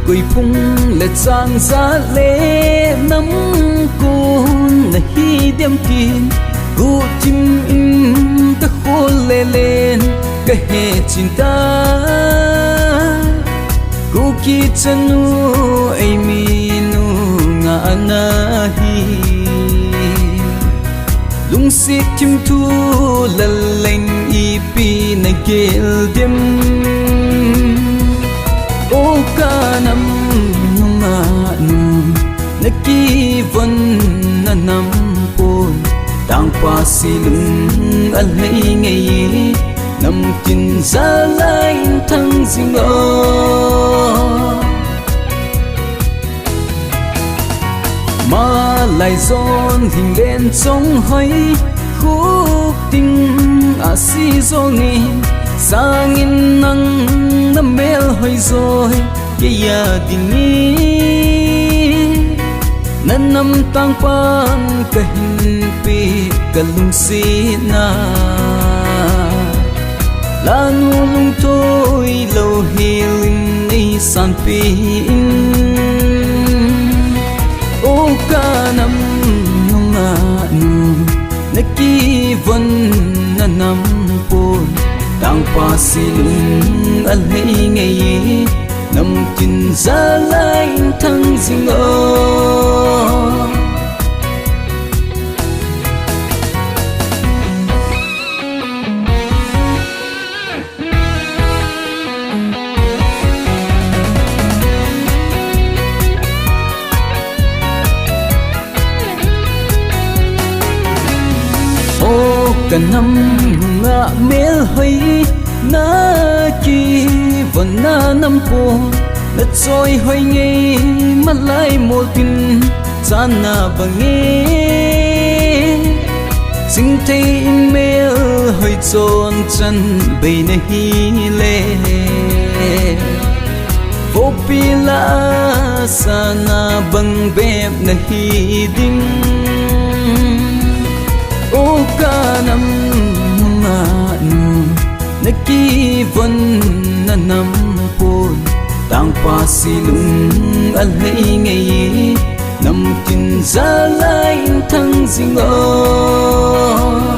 quỳ phung lệ giang giá lệ nắm cô là hi đêm kín cô chim im ta khô lệ lên cái hệ cinta cô ki chanu ai mi nu nga na hi lung si kim thu la leng i pi na gel dem o ka nam nga nu na ki von na nam pon tang pa si lung al hai ngai nam kin za lai thăng ding o mà lại giòn hình lên trong hơi khúc tình à si gió nghe sang in nắng nằm mel hơi rồi cái ya tình nghe nan nằm tang pan cái hình pi cái lung si na la nu lung tôi lâu hiền ni san pi o ka nam nga nu na ki von na nam pon tang pa si lung al hai ngai nam kin za lai thăng ding o cả năm ngã mel hơi na ki vẫn na năm po đất rồi hơi nghe mắt lại một tin gian na bằng nghe sinh thấy email hơi tròn chân bay na hi lệ vô pi la sana bằng bẹp na hi đinh o ka nam nga nu na ki von na nam pon tang pa si lung al hai ngai nam kin za lai thăng ding o